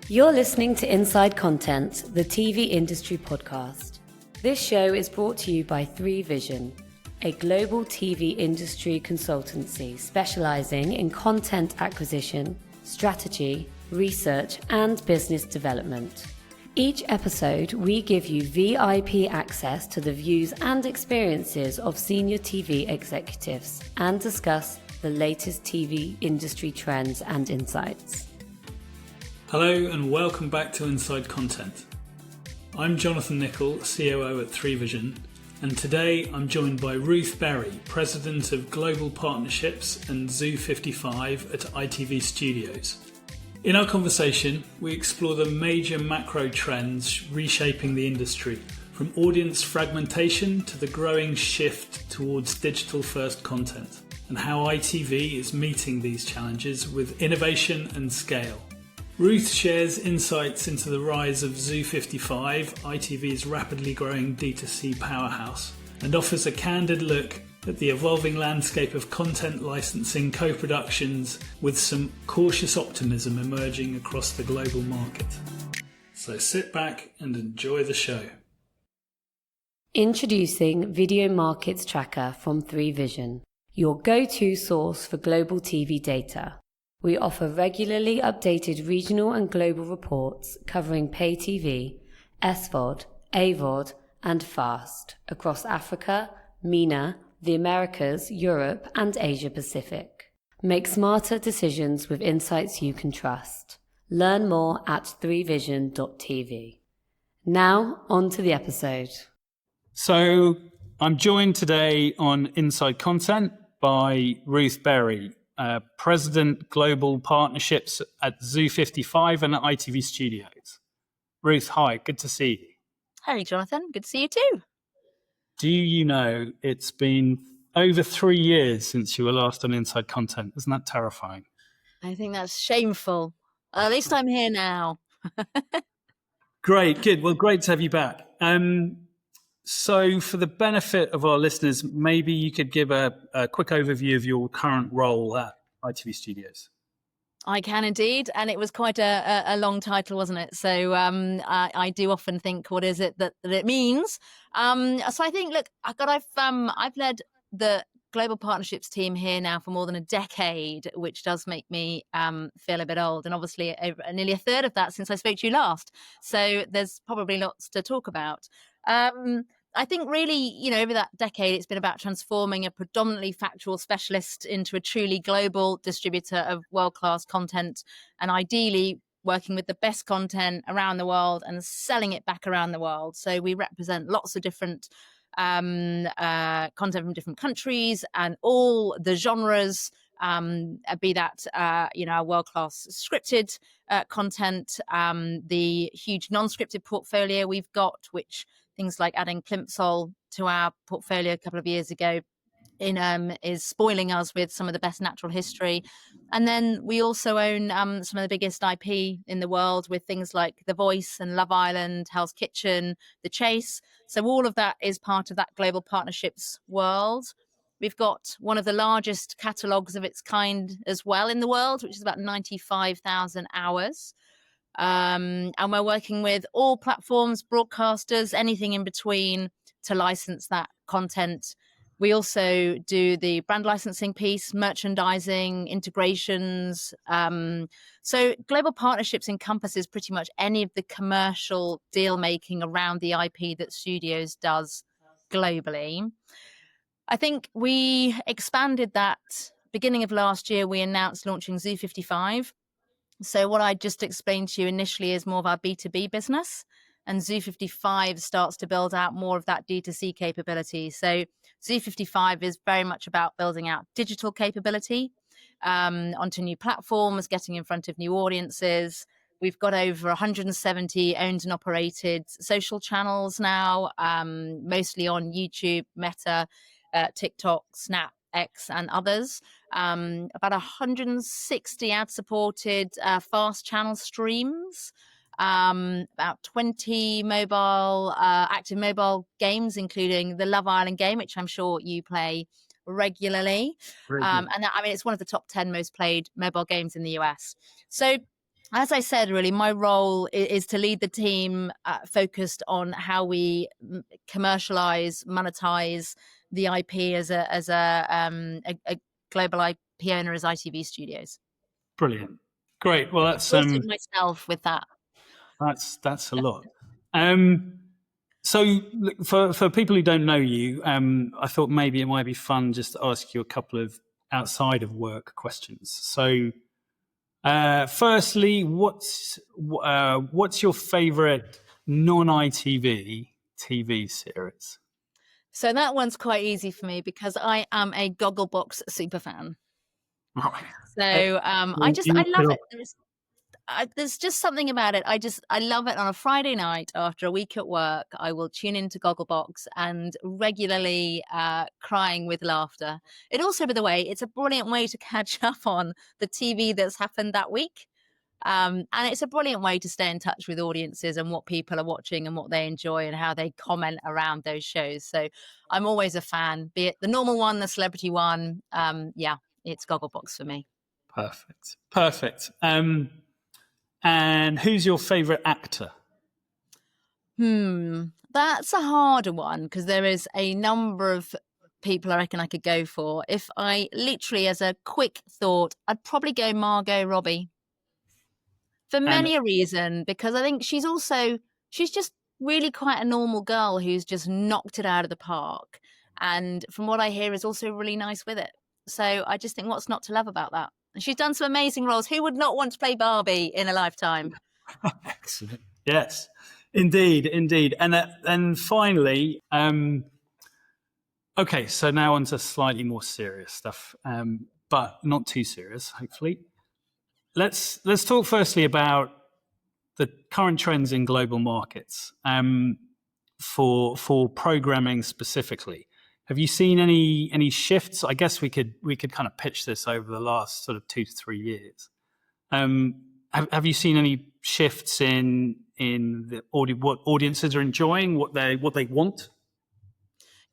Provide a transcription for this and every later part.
You're listening to Inside Content, the TV industry podcast. This show is brought to you by 3Vision, a global TV industry consultancy specializing in content acquisition, strategy, research, and business development. Each episode, we give you VIP access to the views and experiences of senior TV executives and discuss the latest TV industry trends and insights. Hello and welcome back to Inside Content. I'm Jonathan Nickell, COO at 3Vision, and today I'm joined by Ruth Berry, President of Global Partnerships and Zoo55 at ITV Studios. In our conversation, we explore the major macro trends reshaping the industry, from audience fragmentation to the growing shift towards digital-first content, and how ITV is meeting these challenges with innovation and scale. Ruth shares insights into the rise of Zoo55, ITV's rapidly growing D2C powerhouse, and offers a candid look at the evolving landscape of content licensing co-productions with some cautious optimism emerging across the global market. So sit back and enjoy the show. Introducing Video Markets Tracker from 3Vision, your go-to source for global TV data. We offer regularly updated regional and global reports covering pay TV, SVOD, AVOD, and FAST across Africa, MENA, the Americas, Europe, and Asia Pacific. Make smarter decisions with insights you can trust. Learn more at 3vision.tv. Now, on to the episode. So, I'm joined today on Inside Content by Ruth Berry, President Global Partnerships at Zoo55 and at ITV Studios. Ruth, hi, good to see you. Hey, Jonathan, good to see you too. Do you know it's been over 3 years since you were last on Inside Content? Isn't that terrifying? I think that's shameful. At least I'm here now. Great, good. Well, great to have you back. So for the benefit of our listeners, maybe you could give a quick overview of your current role at ITV Studios. I can indeed, and it was quite a long title, wasn't it? So I do often think, what is it that it means? So I think, look, I've led the Global Partnerships team here now for more than a decade, which does make me feel a bit old, and obviously nearly a third of that since I spoke to you last. So there's probably lots to talk about. I think really, over that decade, it's been about transforming a predominantly factual specialist into a truly global distributor of world-class content, and ideally working with the best content around the world and selling it back around the world. So we represent lots of different content from different countries and all the genres, be that our world-class scripted content, the huge non-scripted portfolio we've got, which things like adding Plimsoll to our portfolio a couple of years ago is spoiling us with some of the best natural history. And then we also own some of the biggest IP in the world with things like The Voice and Love Island, Hell's Kitchen, The Chase. So all of that is part of that global partnerships world. We've got one of the largest catalogues of its kind as well in the world, which is about 95,000 hours. And we're working with all platforms, broadcasters, anything in between to license that content. We also do the brand licensing piece, merchandising, integrations. So global partnerships encompasses pretty much any of the commercial deal making around the IP that Studios does globally. I think we expanded that beginning of last year. We announced launching Zoo55. So what I just explained to you initially is more of our B2B business, and Zoo55 starts to build out more of that D2C capability. So Zoo55 is very much about building out digital capability onto new platforms, getting in front of new audiences. We've got over 170 owned and operated social channels now, mostly on YouTube, Meta, TikTok, Snap, X and others, about 160 ad-supported fast channel streams, about 20 active mobile games, including the Love Island game, which I'm sure you play regularly. And that, it's one of the top 10 most played mobile games in the US. So as I said, really, my role is to lead the team focused on how we commercialize, monetize the IP as a global IP owner as ITV Studios. Brilliant. Great. Well, that's Supported myself with that. That's a lot. So for people who don't know you, I thought maybe it might be fun just to ask you a couple of outside of work questions. So firstly, what's your favorite non-ITV TV series? So that one's quite easy for me because I am a Gogglebox super fan. Right. So I love it. There's just something about it. I love it on a Friday night after a week at work. I will tune into Gogglebox and regularly crying with laughter. It also, by the way, it's a brilliant way to catch up on the TV that's happened that week. And it's a brilliant way to stay in touch with audiences and what people are watching and what they enjoy and how they comment around those shows. So I'm always a fan, be it the normal one, the celebrity one. Yeah, it's Gogglebox for me. Perfect. And who's your favorite actor? That's a harder one because there is a number of people I reckon I could go for. If I literally, as a quick thought, I'd probably go Margot Robbie. For many a reason, because I think she's just really quite a normal girl who's just knocked it out of the park. And from what I hear is also really nice with it. So I just think what's not to love about that? And she's done some amazing roles. Who would not want to play Barbie in a lifetime? Excellent. Yes, indeed. And finally, okay, so now on to slightly more serious stuff, but not too serious, hopefully. Let's talk firstly about the current trends in global markets for programming specifically. Have you seen any shifts? I guess we could kind of pitch this over the last sort of 2 to 3 years. Have you seen any shifts in what audiences are enjoying, what they want?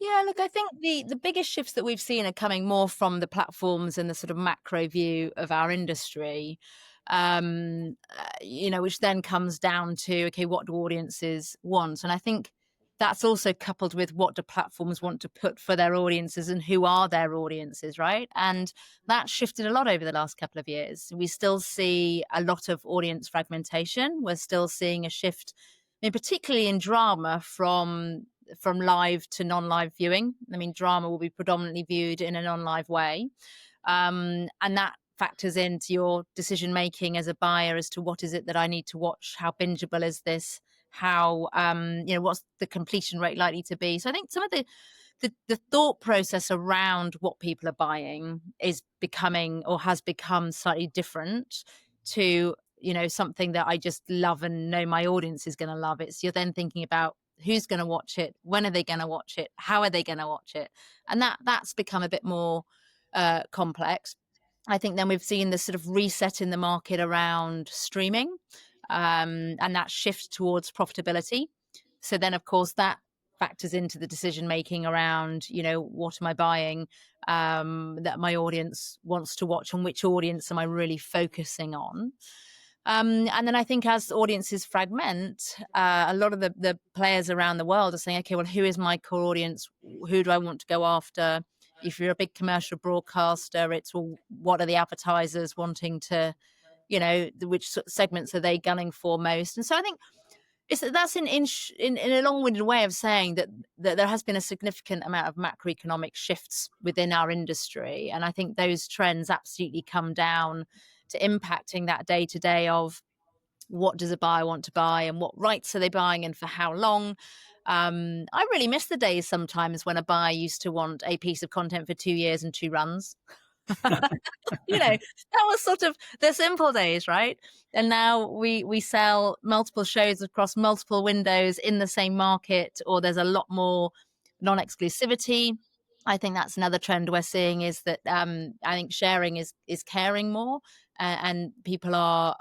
Yeah, look, I think the biggest shifts that we've seen are coming more from the platforms and the sort of macro view of our industry, which then comes down to, okay, what do audiences want? And I think that's also coupled with what do platforms want to put for their audiences and who are their audiences, right? And that shifted a lot over the last couple of years. We still see a lot of audience fragmentation. We're still seeing a shift, particularly in drama, from live to non-live viewing. I mean, drama will be predominantly viewed in a non-live way. And that factors into your decision making as a buyer as to what is it that I need to watch, how bingeable is this, how what's the completion rate likely to be. So I think some of the thought process around what people are buying is becoming or has become slightly different to something that I just love and know my audience is going to love. It's you're then thinking about who's going to watch it, when are they going to watch it, how are they going to watch it, and that's become a bit more complex. I think then we've seen this sort of reset in the market around streaming, and that shift towards profitability. So then, of course, that factors into the decision making around, what am I buying that my audience wants to watch, and which audience am I really focusing on? And then I think as audiences fragment, a lot of the players around the world are saying, okay, well, who is my core audience? Who do I want to go after? If you're a big commercial broadcaster, it's, well, what are the advertisers wanting to, which segments are they gunning for most? And so I think that's in a long-winded way of saying that there has been a significant amount of macroeconomic shifts within our industry. And I think those trends absolutely come down to impacting that day-to-day of what does a buyer want to buy and what rights are they buying and for how long. I really miss the days sometimes when a buyer used to want a piece of content for 2 years and 2 runs. That was sort of the simple days, right? And now we sell multiple shows across multiple windows in the same market, or there's a lot more non-exclusivity. I think that's another trend we're seeing, is that I think sharing is caring more, and people are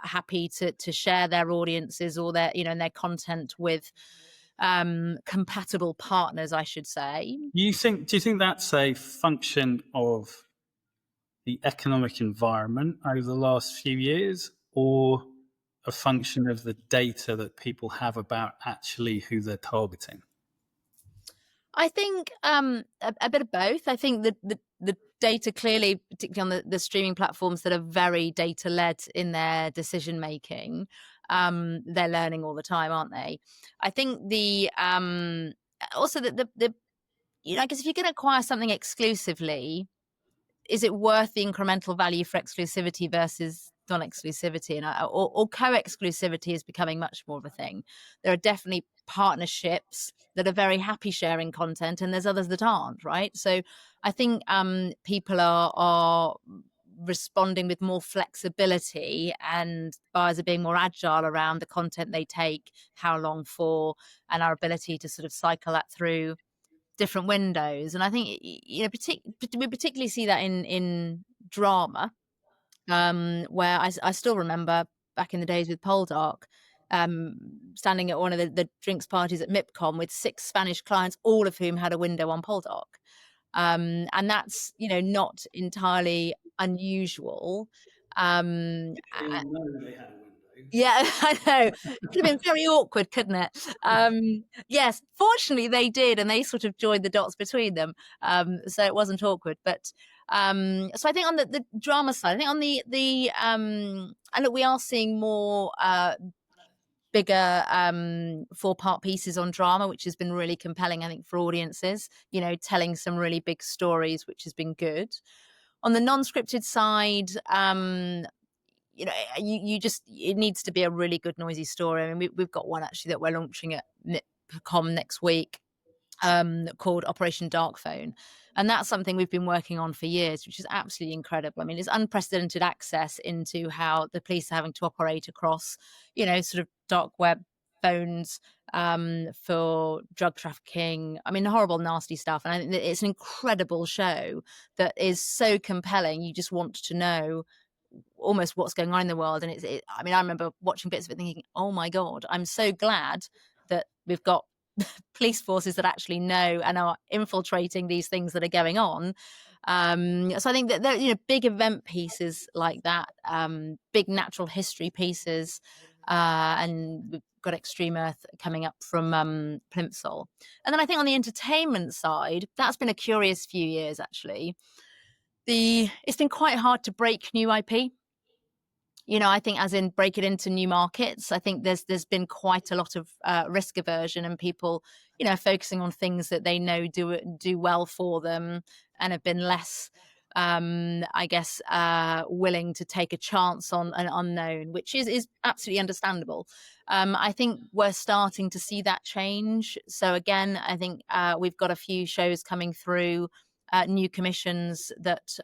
happy to share their audiences or their and their content with compatible partners, I should say. Do you think that's a function of the economic environment over the last few years, or a function of the data that people have about actually who they're targeting? I think a bit of both. I think the data clearly, particularly on the streaming platforms that are very data led in their decision making, they're learning all the time, aren't they? I think the also the I guess if you're going to acquire something exclusively, is it worth the incremental value for exclusivity versus non-exclusivity, and or co-exclusivity is becoming much more of a thing. There are definitely partnerships that are very happy sharing content, and there's others that aren't, right? So I think people are responding with more flexibility, and buyers are being more agile around the content they take, how long for, and our ability to sort of cycle that through different windows. And I think we particularly see that in drama, where I still remember back in the days with Poldark, standing at one of the drinks parties at MIPCOM with 6 Spanish clients, all of whom had a window on Poldark. And that's not entirely unusual. Yeah, I know. It could have been very awkward, couldn't it? Yes, fortunately they did, and they sort of joined the dots between them, so it wasn't awkward. But so I think on the drama side, I think on the and look, we are seeing more bigger 4-part pieces on drama, which has been really compelling, I think, for audiences. Telling some really big stories, which has been good. On the non-scripted side, it needs to be a really good noisy story. I mean, we've got one actually that we're launching at NIPCOM next week, called Operation Dark Phone, and that's something we've been working on for years, which is absolutely incredible. I mean, it's unprecedented access into how the police are having to operate across, sort of dark web phones, for drug trafficking. I mean, horrible, nasty stuff. And I think that it's an incredible show that is so compelling. You just want to know almost what's going on in the world. And I mean, I remember watching bits of it thinking, oh my God, I'm so glad that we've got police forces that actually know and are infiltrating these things that are going on. So I think that there, big event pieces like that, big natural history pieces, and we've got Extreme Earth coming up from Plimsoll. And then I think on the entertainment side, that's been a curious few years actually. It's been quite hard to break new IP. I think as in break it into new markets. I think there's been quite a lot of risk aversion, and people, focusing on things that they know do well for them, and have been less, I guess, willing to take a chance on an unknown, which is absolutely understandable. I think we're starting to see that change. So again, I think we've got a few shows coming through. New commissions that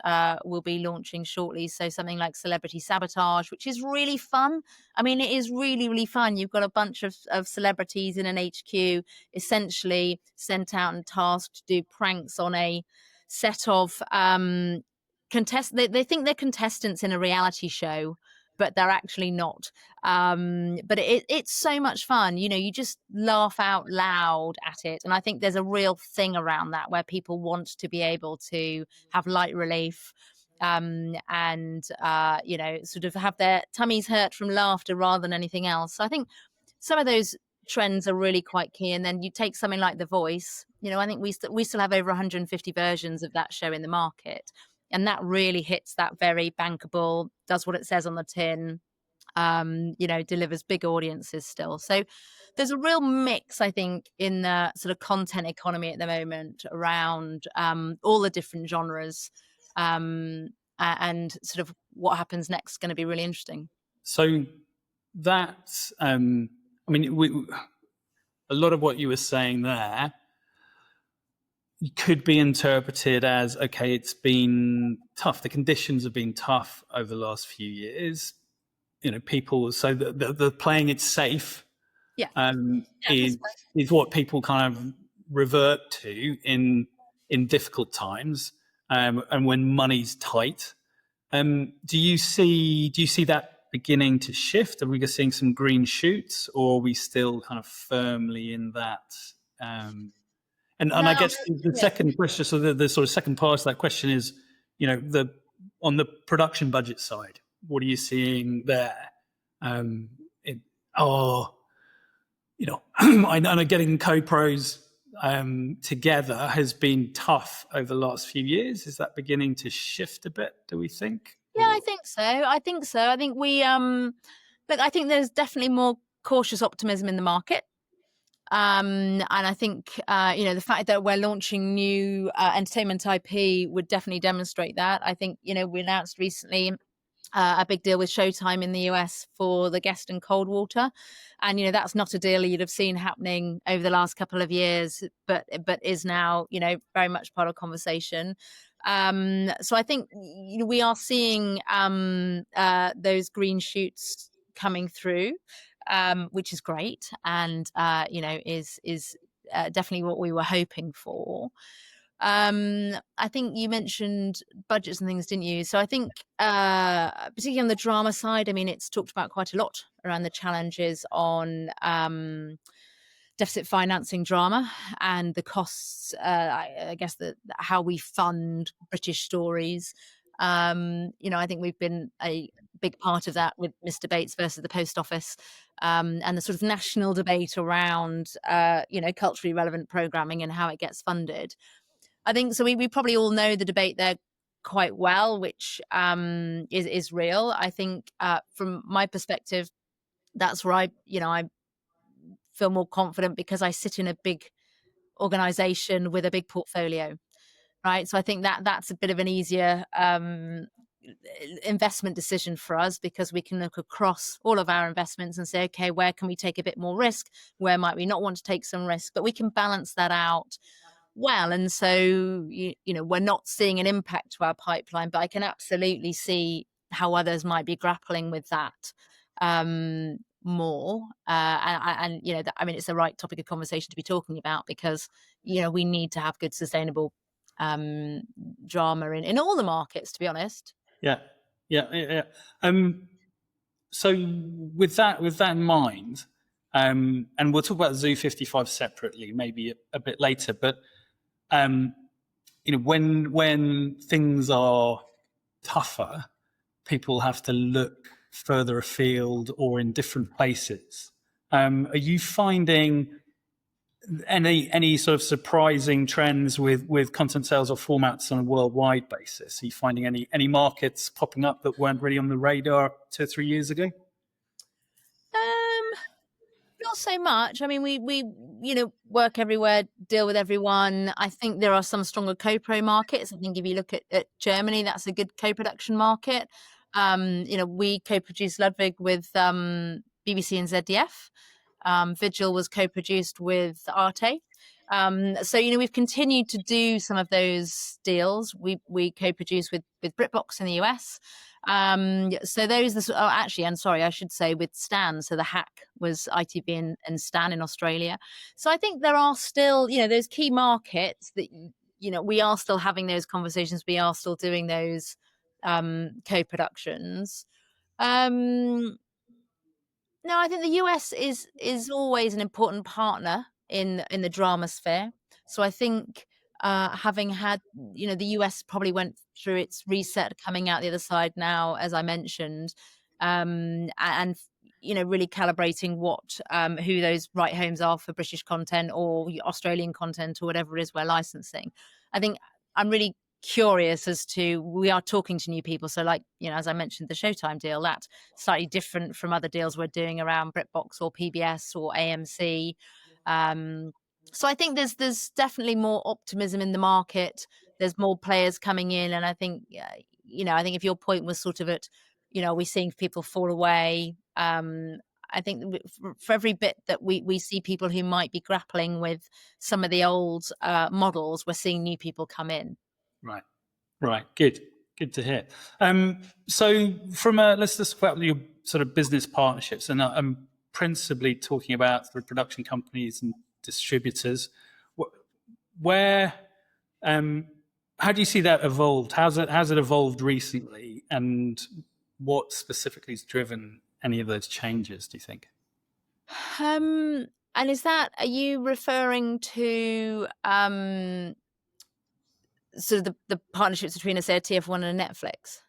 will be launching shortly. So something like Celebrity Sabotage, which is really fun. I mean, it is really, really fun. You've got a bunch of celebrities in an HQ essentially sent out and tasked to do pranks on a set of they think they're contestants in a reality show, but they're actually not. But it's so much fun. You just laugh out loud at it. And I think there's a real thing around that where people want to be able to have light relief, and, sort of have their tummies hurt from laughter rather than anything else. So I think some of those trends are really quite key. And then you take something like The Voice. I think we still have over 150 versions of that show in the market. And that really hits that very bankable, does what it says on the tin, delivers big audiences still. So there's a real mix, I think, in the sort of content economy at the moment around all the different genres, and sort of what happens next is going to be really interesting. So that's, a lot of what you were saying there could be interpreted as, okay, it's been tough. The conditions have been tough over the last few years. People, so the playing it safe, is what people kind of revert to in difficult times, and when money's tight. Do you see that beginning to shift? Are we just seeing some green shoots, or are we still kind of firmly in that? And I guess the second question, so the sort of second part of that question is, on the production budget side, what are you seeing there? are, I know getting co-pros together has been tough over the last few years. Is that beginning to shift a bit, do we think? Yeah, I think so. I think we look, I think there's definitely more cautious optimism in the market. And I think, the fact that we're launching new entertainment IP would definitely demonstrate that. I think, we announced recently a big deal with Showtime in the US for The Guest and Cold Water. And, that's not a deal you'd have seen happening over the last couple of years, but is now, very much part of conversation. So I think, we are seeing those green shoots coming through. Which is great, and is definitely what we were hoping for. I think you mentioned budgets and things, didn't you? So I think, particularly on the drama side, I mean, it's talked about quite a lot around the challenges on deficit financing drama and the costs. I guess how we fund British stories. I think we've been a big part of that with Mr. Bates versus the Post Office, and the sort of national debate around, culturally relevant programming and how it gets funded. I think so. We probably all know the debate there quite well, which is real. I think from my perspective, that's where I feel more confident because I sit in a big organization with a big portfolio. Right. So I think that's a bit of an easier investment decision for us because we can look across all of our investments and say, okay, where can we take a bit more risk? Where might we not want to take some risk? But we can balance that out well. And so, we're not seeing an impact to our pipeline, but I can absolutely see how others might be grappling with that more. And it's the right topic of conversation to be talking about because, we need to have good, sustainable drama in all the markets, to be honest. Yeah. So with that in mind, and we'll talk about Zoo55 separately, maybe a bit later. But when things are tougher, people have to look further afield or in different places. Are you finding any sort of surprising trends with content sales or formats on a worldwide basis? Are you finding any markets popping up that weren't really on the radar 2 or 3 years ago? Not so much. I mean, we work everywhere, deal with everyone. I think there are some stronger co-pro markets. I think if you look at Germany, that's a good co-production market. We co-produced Ludwig with BBC and ZDF. Vigil was co-produced with Arte. So we've continued to do some of those deals. We co-produce with BritBox in the US. So those actually, and sorry, I should say with Stan. So The Hack was ITV and Stan in Australia. So I think there are still, those key markets that, we are still having those conversations. We are still doing those co-productions. No, I think the US is always an important partner in the drama sphere. So I think having had, the US probably went through its reset coming out the other side now, as I mentioned, and really calibrating who those right homes are for British content or Australian content or whatever it is we're licensing. I think I'm really curious as to, we are talking to new people. So like, as I mentioned, the Showtime deal, that's slightly different from other deals we're doing around BritBox or PBS or AMC. So I think there's definitely more optimism in the market. There's more players coming in. And I think, I think if your point was sort of at, we're seeing people fall away. I think for every bit that we see people who might be grappling with some of the old models, we're seeing new people come in. Right. Good to hear. So let's just talk about your sort of business partnerships, and I'm principally talking about the production companies and distributors. How do you see that evolved? How's it evolved recently, and what specifically has driven any of those changes, do you think? And are you referring to sort of the partnerships between, say, a TF1 and a Netflix?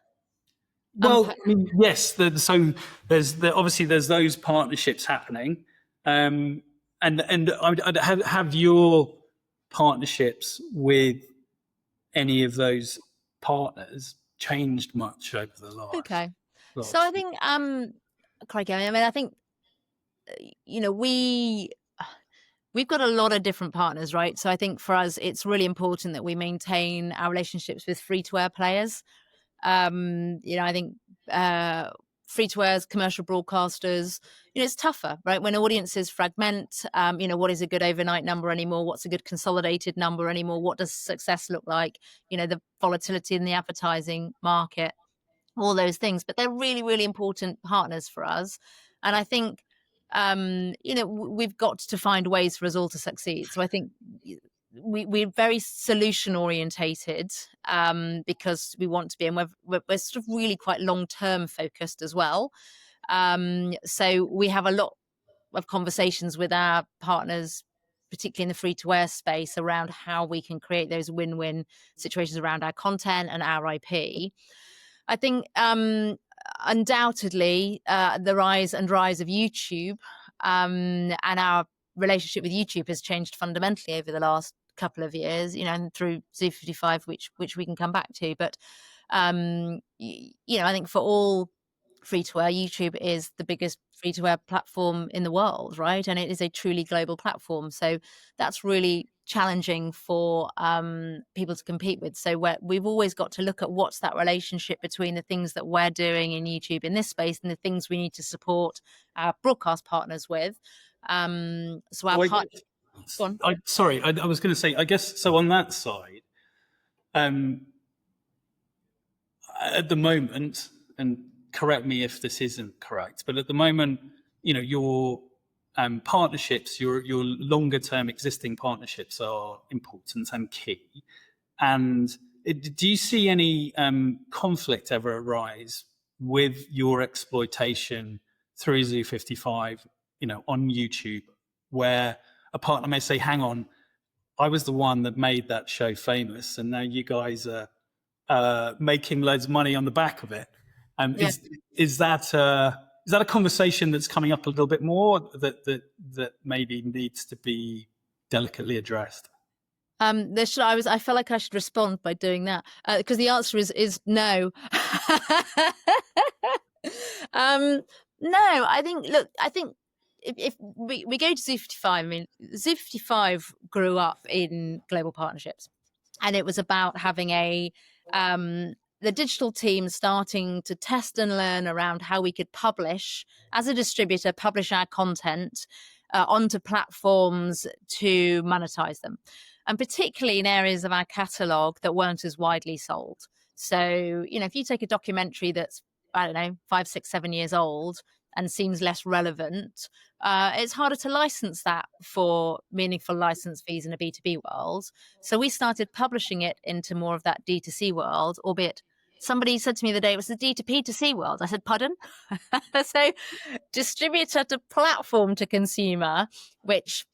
Well, I mean, yes. So obviously there's those partnerships happening, and have your partnerships with any of those partners changed much over the last? Okay. So I think, Crikey, I mean, I think, we've got a lot of different partners, right? So I think for us, it's really important that we maintain our relationships with free-to-air players. I think free-to-airs, commercial broadcasters, it's tougher, right? When audiences fragment, what is a good overnight number anymore? What's a good consolidated number anymore? What does success look like? The volatility in the advertising market, all those things. But they're really, really important partners for us. And I think, we've got to find ways for us all to succeed. So I think we're very solution orientated, because we want to be, and we're sort of really quite long-term focused as well. So we have a lot of conversations with our partners, particularly in the free-to-air space, around how we can create those win-win situations around our content and our IP. I think undoubtedly the rise of YouTube, and our relationship with YouTube has changed fundamentally over the last couple of years, and through Zoo55, which we can come back to. But I think for all free-to-air, YouTube is the biggest free-to-air platform in the world, right? And it is a truly global platform. So that's really challenging for people to compete with. So we've always got to look at what's that relationship between the things that we're doing in YouTube in this space and the things we need to support our broadcast partners with. So our Sorry, I was going to say, I guess, so on that side, at the moment, and correct me if this isn't correct, but at the moment, your partnerships, your longer term existing partnerships are important and key. And do you see any conflict ever arise with your exploitation through Zoo55, on YouTube, where a partner may say, hang on, I was the one that made that show famous, and now you guys are making loads of money on the back of it? Is that a conversation that's coming up a little bit more that maybe needs to be delicately addressed? I felt like I should respond by doing that, because the answer is no. No, I think if we go to Zoo55, I mean, Zoo55 grew up in Global Partnerships, and it was about having the digital team starting to test and learn around how we could publish as a distributor, publish our content onto platforms to monetize them. And particularly in areas of our catalogue that weren't as widely sold. So, if you take a documentary that's, 5, 6, 7 years old and seems less relevant, it's harder to license that for meaningful license fees in a B2B world. So we started publishing it into more of that D2C world, albeit somebody said to me the other day, it was the D2P2C world. I said, pardon? So distributor to platform to consumer, which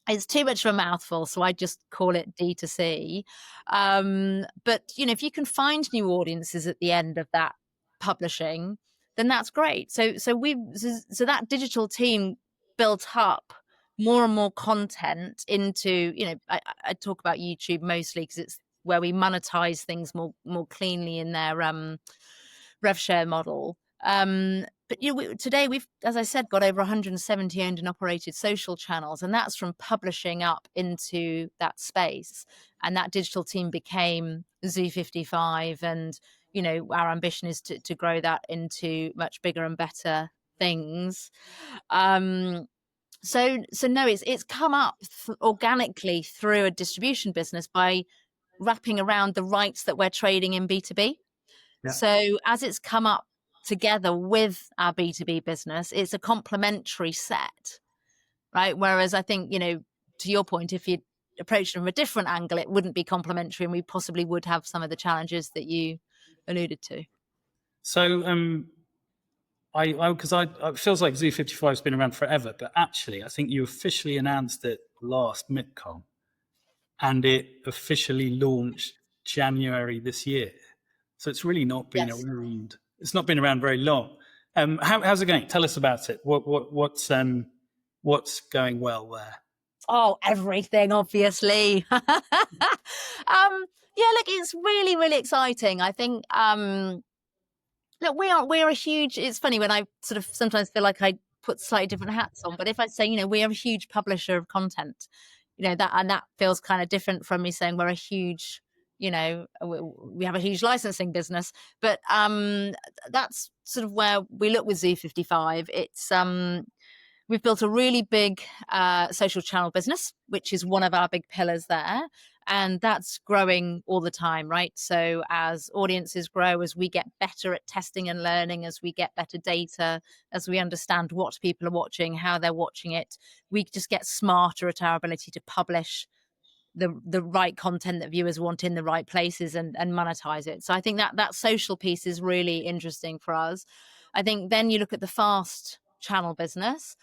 is too much of a mouthful, so I just call it D2C. But, if you can find new audiences at the end of that publishing, then that's great. So that digital team built up more and more content into, I talk about YouTube mostly because it's where we monetize things more cleanly in their rev share model. But today we've, as I said, got over 170 owned and operated social channels, and that's from publishing up into that space. And that digital team became Zoo55, and our ambition is to grow that into much bigger and better things. So no, it's come up organically through a distribution business by wrapping around the rights that we're trading in B2B. Yeah. So as it's come up together with our B2B business, it's a complementary set, right? Whereas I think, to your point, if you approach it from a different angle, it wouldn't be complementary, and we possibly would have some of the challenges that you alluded to. So because it feels like Zoo55 has been around forever, but actually I think you officially announced it last Nickell, and it officially launched January this year. So it's really not been around It's not been around very long. How's it going? Tell us about it. What's going well there? Oh, everything, obviously. Yeah, look, it's really, really exciting. I think, look, we're a huge, it's funny when I sort of sometimes feel like I put slightly different hats on, but if I say, we're a huge publisher of content, that feels kind of different from me saying we're a huge, we have a huge licensing business, but that's sort of where we look with Zoo55. It's, we've built a really big social channel business, which is one of our big pillars there. And that's growing all the time, right? So as audiences grow, as we get better at testing and learning, as we get better data, as we understand what people are watching, how they're watching it, we just get smarter at our ability to publish the right content that viewers want in the right places and monetize it. So I think that social piece is really interesting for us. I think then you look at the fast channel business.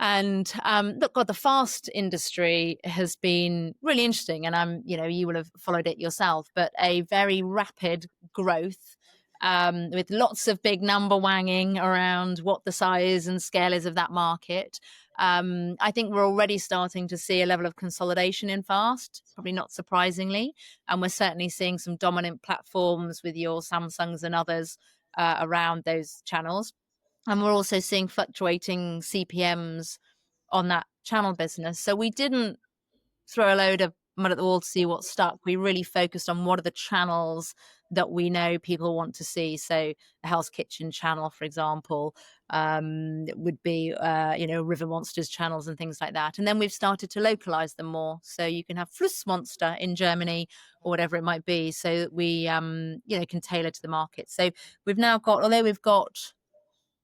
And look, God, the fast industry has been really interesting, and you will have followed it yourself, but a very rapid growth with lots of big number wanging around what the size and scale is of that market. I think we're already starting to see a level of consolidation in fast, probably not surprisingly, and we're certainly seeing some dominant platforms with your Samsungs and others around those channels. And we're also seeing fluctuating CPMs on that channel business. So we didn't throw a load of mud at the wall to see what stuck. We really focused on what are the channels that we know people want to see. So the Hell's Kitchen channel, for example, would be, River Monsters channels and things like that. And then we've started to localize them more. So you can have Flussmonster in Germany or whatever it might be. So that we, can tailor to the market. So we've now got, although we've got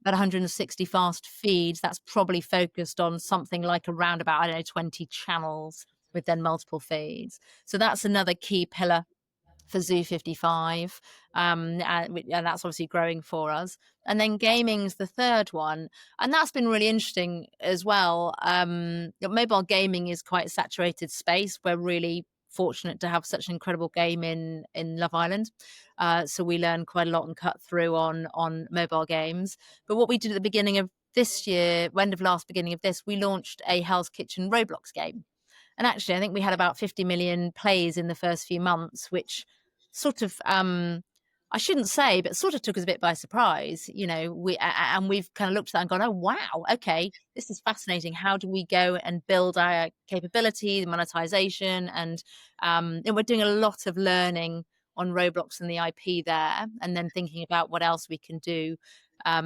about 160 fast feeds, that's probably focused on something like around about, 20 channels with then multiple feeds. So that's another key pillar for Zoo55. And that's obviously growing for us. And then gaming's the third one. And that's been really interesting as well. Mobile gaming is quite a saturated space. We're really fortunate to have such an incredible game in Love Island. So we learn quite a lot and cut through on mobile games. But what we did at the beginning of this year, end of last, beginning of this, we launched a Hell's Kitchen Roblox game. And actually, I think we had about 50 million plays in the first few months, which sort of, I shouldn't say, but sort of took us a bit by surprise. We've kind of looked at that and gone, oh, wow, okay, this is fascinating. How do we go and build our capability, the monetization? And we're doing a lot of learning on Roblox and the IP there, and then thinking about what else we can do. I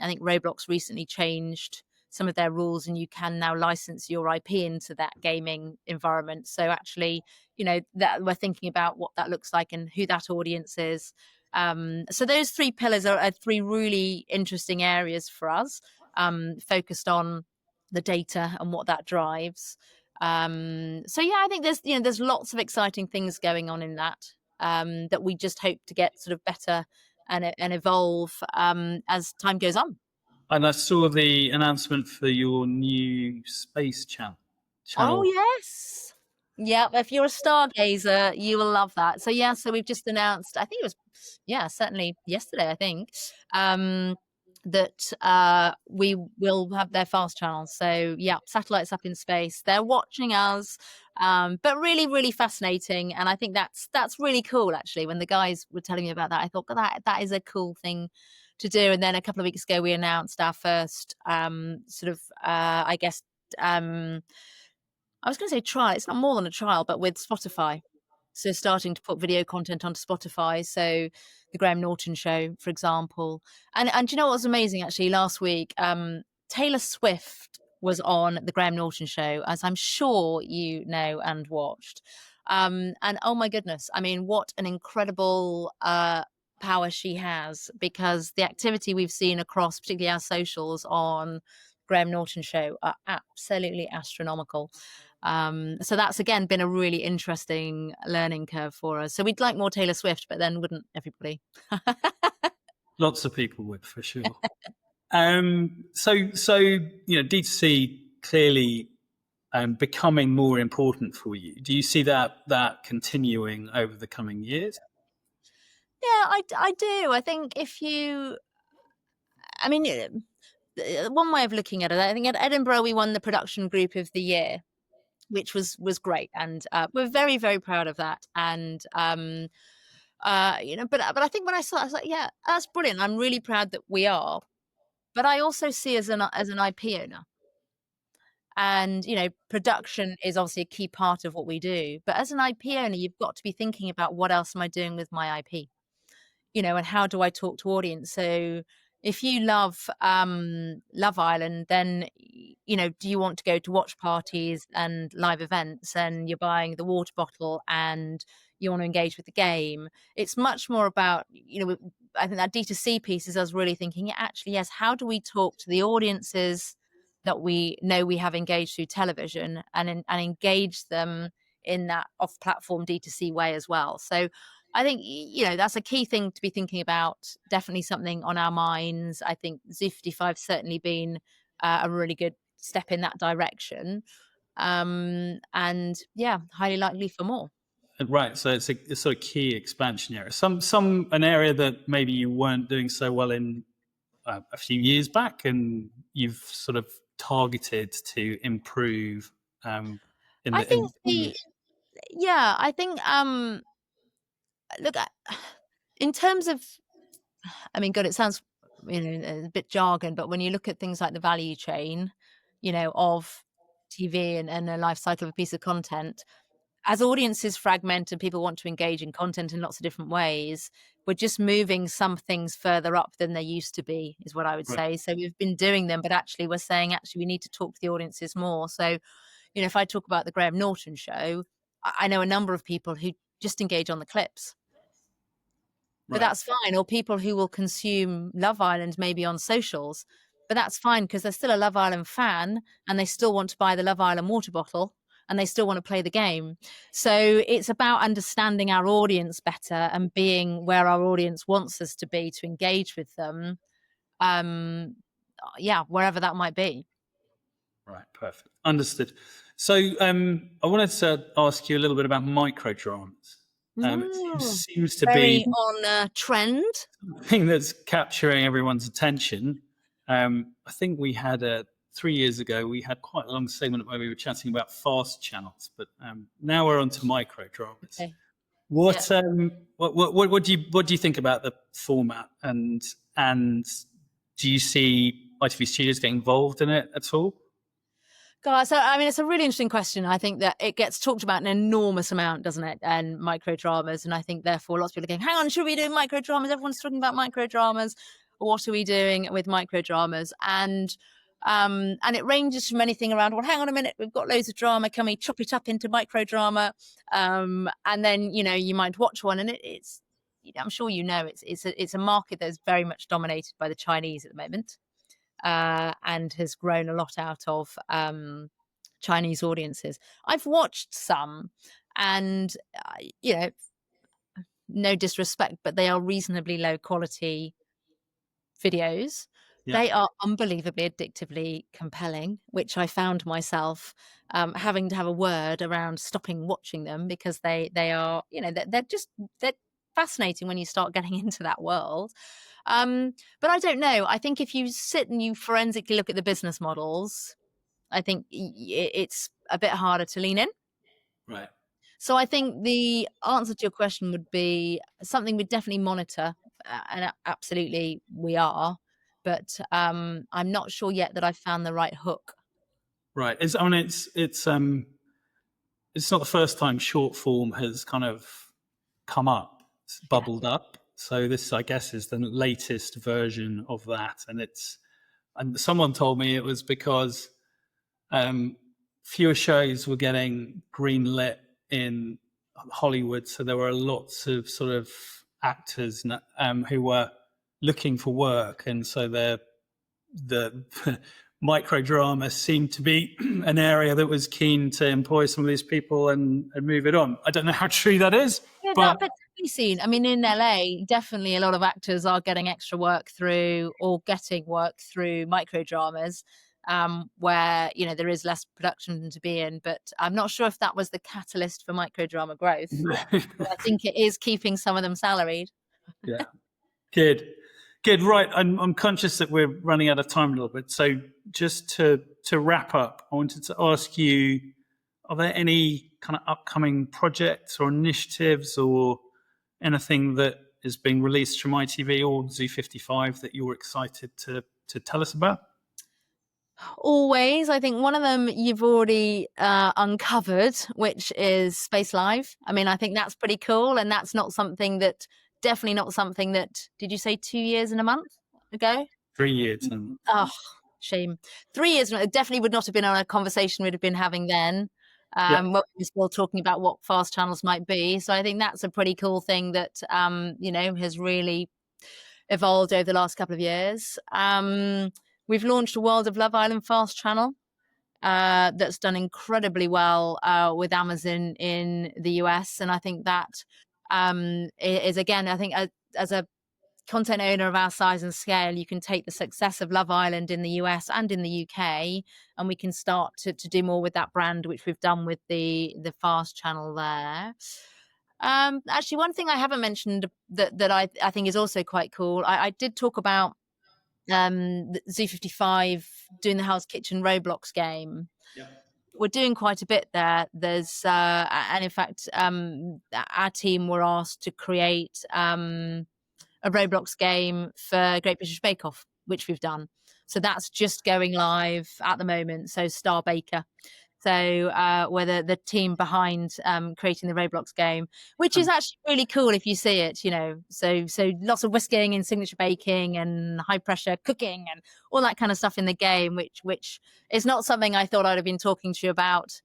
think Roblox recently changed some of their rules, and you can now license your IP into that gaming environment. So actually, that we're thinking about what that looks like and who that audience is. So those three pillars are three really interesting areas for us, focused on the data and what that drives. So yeah, I think there's lots of exciting things going on in that we just hope to get sort of better and evolve as time goes on. And I saw the announcement for your new space channel. Oh, yes. Yeah, if you're a stargazer, you will love that. So so we've just announced, I think it was, certainly yesterday, I think, that we will have their fast channels. So yeah, satellites up in space. They're watching us, but really, really fascinating. And I think that's really cool, actually. When the guys were telling me about that, I thought, that is a cool thing to do. And then a couple of weeks ago, we announced our first I was going to say trial. It's not more than a trial, but with Spotify. So starting to put video content onto Spotify. So the Graham Norton show, for example. And do you know what was amazing, actually? Last week, Taylor Swift was on the Graham Norton show, as I'm sure you know and watched. And oh my goodness, I mean, what an incredible power she has, because the activity we've seen across particularly our socials on Graham Norton show are absolutely astronomical. So that's again been a really interesting learning curve for us. So we'd like more Taylor Swift, but then wouldn't everybody? Lots of people would, for sure. So D2C clearly becoming more important for you. Do you see that continuing over the coming years? I do. I think one way of looking at it, I think at Edinburgh we won the production group of the year, which was great, and we're very, very proud of that. And but I think when I saw it, I was like, yeah, that's brilliant. I'm really proud that we are. But I also see as an IP owner, and production is obviously a key part of what we do. But as an IP owner, you've got to be thinking about what else am I doing with my IP. And how do I talk to audience? So if you love Love Island, then, do you want to go to watch parties and live events and you're buying the water bottle and you want to engage with the game? It's much more about, I think that D2C piece is us really thinking, actually, yes, how do we talk to the audiences that we know we have engaged through television and engage them in that off-platform D2C way as well. So I think, that's a key thing to be thinking about, definitely something on our minds. I think Zoo55 certainly been a really good step in that direction. And yeah, highly likely for more. Right, so it's a sort of key expansion area. An area that maybe you weren't doing so well in a few years back, and you've sort of targeted to improve. I think look, in terms of, God, it sounds a bit jargon, but when you look at things like the value chain, of TV and the life cycle of a piece of content, as audiences fragment and people want to engage in content in lots of different ways, we're just moving some things further up than they used to be, is what I would say. So we've been doing them, but actually we're saying, actually, we need to talk to the audiences more. So, if I talk about the Graham Norton show, I know a number of people who just engage on the clips. But that's fine. Or people who will consume Love Island maybe on socials, but that's fine because they're still a Love Island fan and they still want to buy the Love Island water bottle and they still want to play the game. So it's about understanding our audience better and being where our audience wants us to be to engage with them. Wherever that might be. Right, perfect. Understood. So I wanted to ask you a little bit about microdramas. It seems to very be on trend. Something that's capturing everyone's attention. I think we had 3 years ago, we had quite a long segment where we were chatting about fast channels, but now we're on to microdramas. Okay. What do you think about the format, and do you see ITV Studios getting involved in it at all? God, so it's a really interesting question. I think that it gets talked about an enormous amount, doesn't it? And microdramas, and I think therefore lots of people are going, hang on, should we do microdramas? Everyone's talking about microdramas. What are we doing with microdramas? And it ranges from anything around, well, hang on a minute, we've got loads of drama, can we chop it up into microdrama? And then you might watch one, and it's I'm sure it's a market that's very much dominated by the Chinese at the moment. And has grown a lot out of Chinese audiences. I've watched some, and no disrespect, but they are reasonably low quality videos. Yeah. They are unbelievably addictively compelling, which I found myself having to have a word around stopping watching them, because they are, they're fascinating when you start getting into that world. But I don't know. I think if you sit and you forensically look at the business models, I think it's a bit harder to lean in. Right. So I think the answer to your question would be something we definitely monitor, and absolutely we are. But I'm not sure yet that I've found the right hook. Right. It's not the first time short form has kind of come up, bubbled up. So this, I guess, is the latest version of that, and someone told me it was because fewer shows were getting greenlit in Hollywood, so there were lots of sort of actors who were looking for work, and so the microdrama seemed to be an area that was keen to employ some of these people and move it on. I don't know how true that is. Yeah, but that can be seen. In LA, definitely a lot of actors are getting extra work through, or getting work through microdramas, where there is less production to be in. But I'm not sure if that was the catalyst for microdrama growth. But I think it is keeping some of them salaried. Yeah. Good. Right. I'm conscious that we're running out of time a little bit. So just to wrap up, I wanted to ask you, are there any kind of upcoming projects or initiatives or anything that is being released from ITV or Zoo55 that you're excited to tell us about? Always. I think one of them you've already uncovered, which is Space Live. I mean, I think that's pretty cool. And that's definitely not something that, did you say 2 years and a month ago? 3 years. Oh, shame. 3 years, it definitely would not have been on a conversation we'd have been having then. When we were still talking about what fast channels might be. So I think that's a pretty cool thing that, has really evolved over the last couple of years. We've launched a World of Love Island fast channel that's done incredibly well with Amazon in the US. And I think that is, again, I think as a content owner of our size and scale, you can take the success of Love Island in the US and in the UK, and we can start to do more with that brand, which we've done with the fast channel there. Actually, one thing I haven't mentioned that I think is also quite cool, I did talk about Zoo55 doing the Hell's Kitchen Roblox game. Yeah. We're doing quite a bit there. There's and in fact, our team were asked to create a Roblox game for Great British Bake Off, which we've done. So that's just going live at the moment. So Star Baker. So we're the team behind creating the Roblox game, which is actually really cool if you see it, So lots of whisking and signature baking and high pressure cooking and all that kind of stuff in the game, which is not something I thought I'd have been talking to you about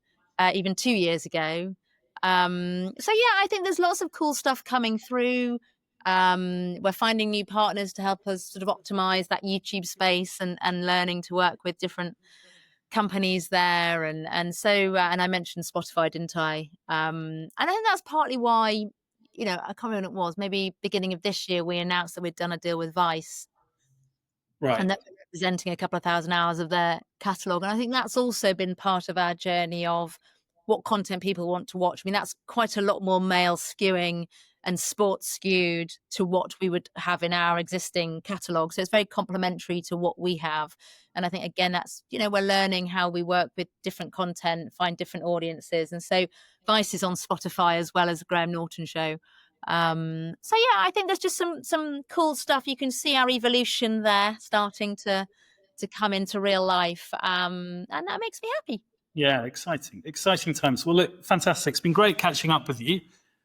even 2 years ago. So yeah, I think there's lots of cool stuff coming through. We're finding new partners to help us sort of optimize that YouTube space and learning to work with different companies there. And so I mentioned Spotify, didn't I? And I think that's partly why, I can't remember when it was, maybe beginning of this year, we announced that we'd done a deal with Vice. Right. And that we're representing a couple of thousand hours of their catalogue. And I think that's also been part of our journey of what content people want to watch. I mean, that's quite a lot more male skewing and sports skewed to what we would have in our existing catalogue. So it's very complementary to what we have. And I think, again, that's, we're learning how we work with different content, find different audiences. And so Vice is on Spotify as well as the Graham Norton Show. So yeah, I think there's just some cool stuff. You can see our evolution there starting to come into real life. And that makes me happy. Yeah, exciting times. Well, look, fantastic. It's been great catching up with you.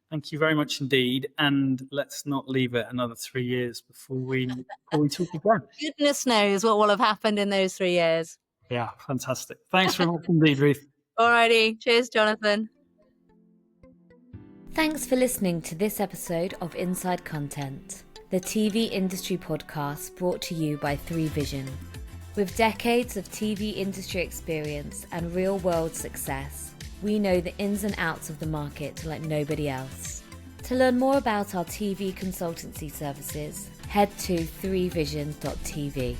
Thank you very much indeed. And let's not leave it another 3 years before we talk again. Goodness knows what will have happened in those 3 years. Yeah, fantastic. Thanks very much indeed, Ruth. All righty. Cheers, Jonathan. Thanks for listening to this episode of Inside Content, the TV industry podcast brought to you by 3Vision. With decades of TV industry experience and real-world success, we know the ins and outs of the market like nobody else. To learn more about our TV consultancy services, head to 3vision.tv.